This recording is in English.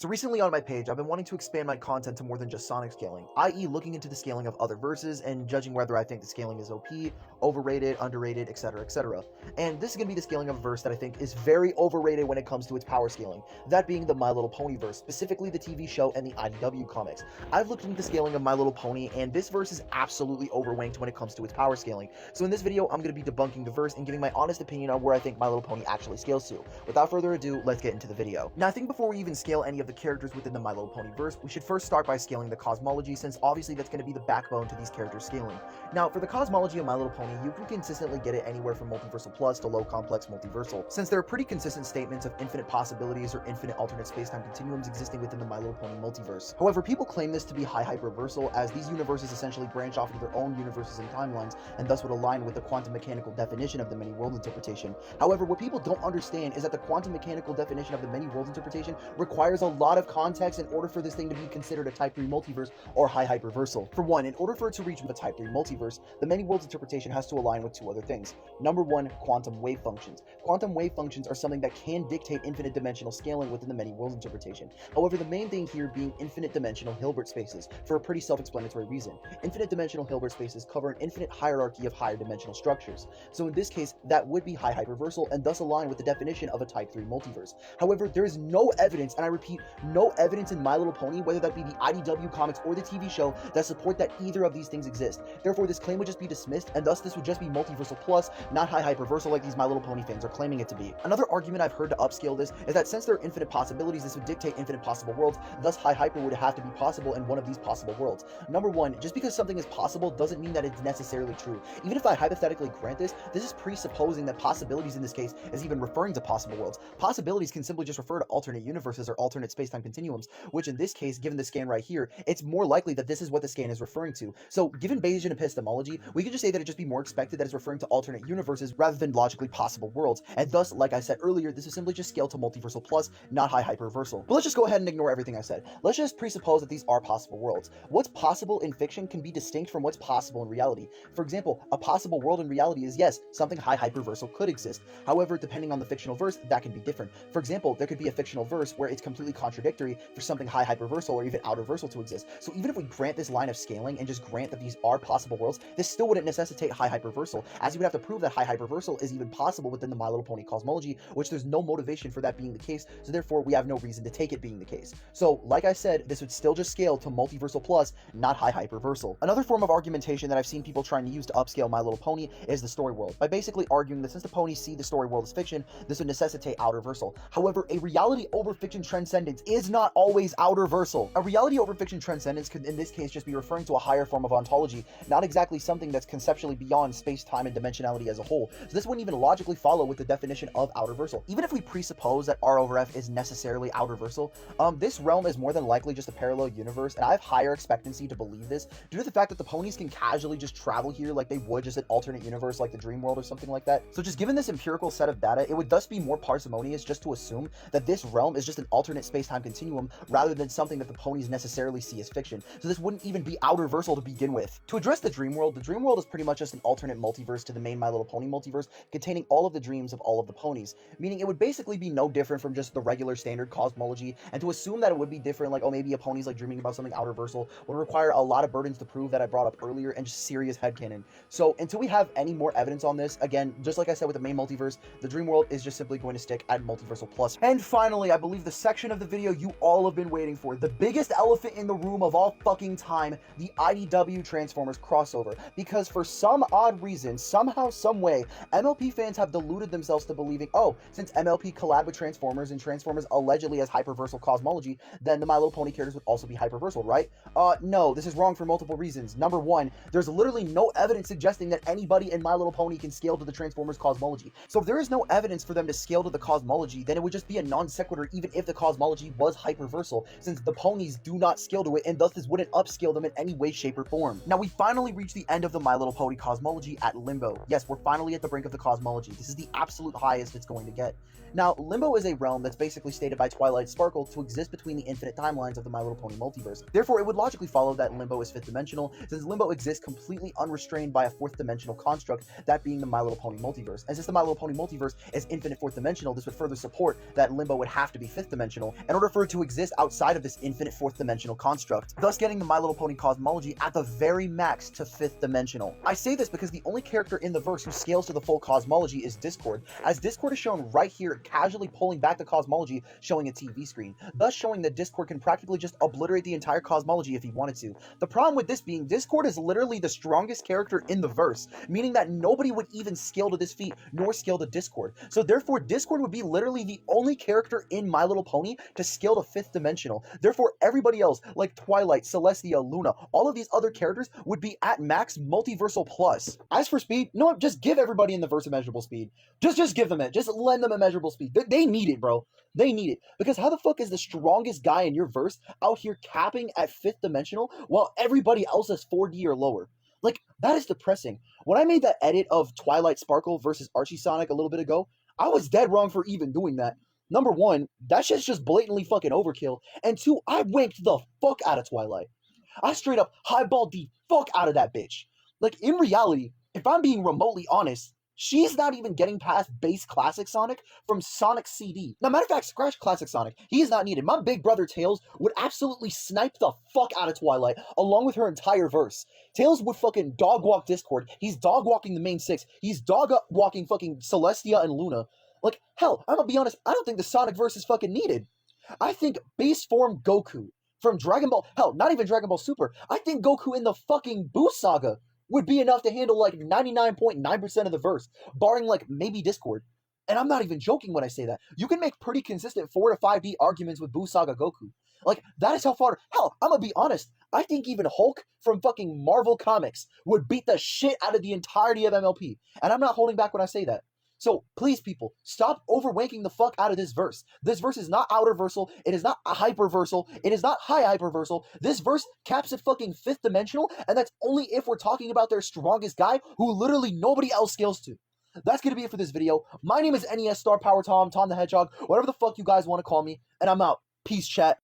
So recently on my page, I've been wanting to expand my content to more than just Sonic scaling, i.e. looking into the scaling of other verses and judging whether I think the scaling is OP, overrated, underrated, etc., etc. And this is going to be the scaling of a verse that I think is very overrated when it comes to its power scaling, that being the My Little Pony verse, specifically the TV show and the IDW comics. I've looked into the scaling of My Little Pony, and this verse is absolutely overranked when it comes to its power scaling. So in this video, I'm going to be debunking the verse and giving my honest opinion on where I think My Little Pony actually scales to. Without further ado, let's get into the video. Now, I think before we even scale any of the characters within the My Little Pony verse, we should first start by scaling the cosmology, since obviously that's going to be the backbone to these characters scaling. Now, for the cosmology of My Little Pony, you can consistently get it anywhere from multiversal plus to low complex multiversal, since there are pretty consistent statements of infinite possibilities or infinite alternate space-time continuums existing within the My Little Pony multiverse. However, people claim this to be high hyperversal, as these universes essentially branch off into their own universes and timelines, and thus would align with the quantum mechanical definition of the many worlds interpretation. However, what people don't understand is that the quantum mechanical definition of the many worlds interpretation requires a lot of context in order for this thing to be considered a Type 3 multiverse or high hyperversal. For one, in order for it to reach the Type 3 multiverse, the many worlds interpretation has to align with two other things. Number one, quantum wave functions. Quantum wave functions are something that can dictate infinite dimensional scaling within the many worlds interpretation. However, the main thing here being infinite dimensional Hilbert spaces, for a pretty self-explanatory reason. Infinite dimensional Hilbert spaces cover an infinite hierarchy of higher dimensional structures. So in this case, that would be high hyperversal and thus align with the definition of a Type 3 multiverse. However, there is no evidence, and I repeat, no evidence in My Little Pony, whether that be the IDW comics or the TV show, that support that either of these things exist. Therefore, this claim would just be dismissed, and thus this would just be multiversal plus, not high hyperversal like these My Little Pony fans are claiming it to be. Another argument I've heard to upscale this is that since there are infinite possibilities, this would dictate infinite possible worlds, thus high hyper would have to be possible in one of these possible worlds. Number one, just because something is possible doesn't mean that it's necessarily true. Even if I hypothetically grant this is presupposing that possibilities in this case is even referring to possible worlds. Possibilities can simply just refer to alternate universes or alternate space-time continuums, which in this case, given the scan right here, it's more likely that this is what the scan is referring to. So given Bayesian epistemology, we could just say that it'd just be more expected that it's referring to alternate universes rather than logically possible worlds, and thus, like I said earlier, this is simply just scaled to multiversal plus, not high hyperversal. But let's just go ahead and ignore everything I said. Let's just presuppose that these are possible worlds. What's possible in fiction can be distinct from what's possible in reality. For example, a possible world in reality is, yes, something high hyperversal could exist. However, depending on the fictional verse, that can be different. For example, there could be a fictional verse where it's completely contradictory for something high hyperversal or even outerversal to exist. So even if we grant this line of scaling and just grant that these are possible worlds, this still wouldn't necessitate high hyperversal, as you would have to prove that high hyperversal is even possible within the My Little Pony cosmology, which there's no motivation for that being the case, so therefore we have no reason to take it being the case. So, like I said, this would still just scale to multiversal plus, not high hyperversal. Another form of argumentation that I've seen people trying to use to upscale My Little Pony is the story world, by basically arguing that since the ponies see the story world as fiction, this would necessitate outerversal. However, a reality over fiction transcendence is not always outerversal. A reality over fiction transcendence could in this case just be referring to a higher form of ontology, not exactly something that's conceptually beyond space, time, and dimensionality as a whole. So this wouldn't even logically follow with the definition of outerversal. Even if we presuppose that R over F is necessarily outerversal, this realm is more than likely just a parallel universe, and I have higher expectancy to believe this due to the fact that the ponies can casually just travel here like they would just an alternate universe like the dream world or something like that. So just given this empirical set of data, it would thus be more parsimonious just to assume that this realm is just an alternate space-time continuum rather than something that the ponies necessarily see as fiction. So this wouldn't even be outerversal to begin with. To address the dream world is pretty much just an alternate multiverse to the main My Little Pony multiverse, containing all of the dreams of all of the ponies, meaning it would basically be no different from just the regular standard cosmology, and to assume that it would be different, like, oh, maybe a pony's like dreaming about something outerversal, would require a lot of burdens to prove that I brought up earlier and just serious headcanon. So until we have any more evidence on this, again, just like I said with the main multiverse, the dream world is just simply going to stick at multiversal plus. And finally, I believe the section of the video you all have been waiting for, the biggest elephant in the room of all fucking time, the IDW Transformers crossover, because for some odd reason, somehow, some way, MLP fans have deluded themselves to believing, oh, since MLP collabed with Transformers and Transformers allegedly has hyperversal cosmology, then the My Little Pony characters would also be hyperversal, right? No, this is wrong for multiple reasons. Number one, there's literally no evidence suggesting that anybody in My Little Pony can scale to the Transformers cosmology. So if there is no evidence for them to scale to the cosmology, then it would just be a non sequitur even if the cosmology was hyperversal, since the ponies do not scale to it, and thus this wouldn't upscale them in any way, shape, or form. Now, we finally reached the end of the My Little Pony cosmology at Limbo. Yes, we're finally at the brink of the cosmology. This is the absolute highest it's going to get. Now, Limbo is a realm that's basically stated by Twilight Sparkle to exist between the infinite timelines of the My Little Pony multiverse. Therefore, it would logically follow that Limbo is fifth dimensional, since Limbo exists completely unrestrained by a fourth dimensional construct, that being the My Little Pony multiverse. And since the My Little Pony multiverse is infinite fourth dimensional, this would further support that Limbo would have to be fifth dimensional, in order for it to exist outside of this infinite fourth dimensional construct, thus getting the My Little Pony cosmology at the very max to fifth dimensional. I say this because the only character in the verse who scales to the full cosmology is Discord, as Discord is shown right here casually pulling back the cosmology, showing a TV screen, thus showing that Discord can practically just obliterate the entire cosmology if he wanted to. The problem with this being, Discord is literally the strongest character in the verse, meaning that nobody would even scale to this feat, nor scale to Discord. So therefore, Discord would be literally the only character in My Little Pony to scale to fifth dimensional. Therefore, everybody else, like Twilight, Celestia, Luna, all of these other characters would be at max multiversal plus. As for speed, no, just give everybody in the verse immeasurable speed. Just give them it. Just lend them immeasurable speed. They need it, bro. They need it. Because how the fuck is the strongest guy in your verse out here capping at fifth dimensional while everybody else is 4D or lower? Like, that is depressing. When I made that edit of Twilight Sparkle versus Archie Sonic a little bit ago, I was dead wrong for even doing that. Number one, that shit's just blatantly fucking overkill. And two, I wanked the fuck out of Twilight. I straight up highballed the fuck out of that bitch. Like, in reality, if I'm being remotely honest, she's not even getting past base Classic Sonic from Sonic CD. Now, matter of fact, scratch Classic Sonic. He is not needed. My big brother Tails would absolutely snipe the fuck out of Twilight, along with her entire verse. Tails would fucking dog walk Discord. He's dog walking the main six. He's dog walking fucking Celestia and Luna. Like, hell, I'm gonna be honest, I don't think the Sonic verse is fucking needed. I think base form Goku from Dragon Ball, hell, not even Dragon Ball Super, I think Goku in the fucking Boo Saga would be enough to handle like 99.9% of the verse, barring like maybe Discord. And I'm not even joking when I say that. You can make pretty consistent 4 to 5D arguments with Boo Saga Goku. Like, that is how far, hell, I'm gonna be honest, I think even Hulk from fucking Marvel Comics would beat the shit out of the entirety of MLP. And I'm not holding back when I say that. So, please, people, stop overwanking the fuck out of this verse. This verse is not outerversal, it is not hyperversal, it is not high hyperversal. This verse caps at fucking fifth dimensional, and that's only if we're talking about their strongest guy, who literally nobody else scales to. That's gonna be it for this video. My name is NES Star Power Tom, Tom the Hedgehog, whatever the fuck you guys want to call me, and I'm out. Peace, chat.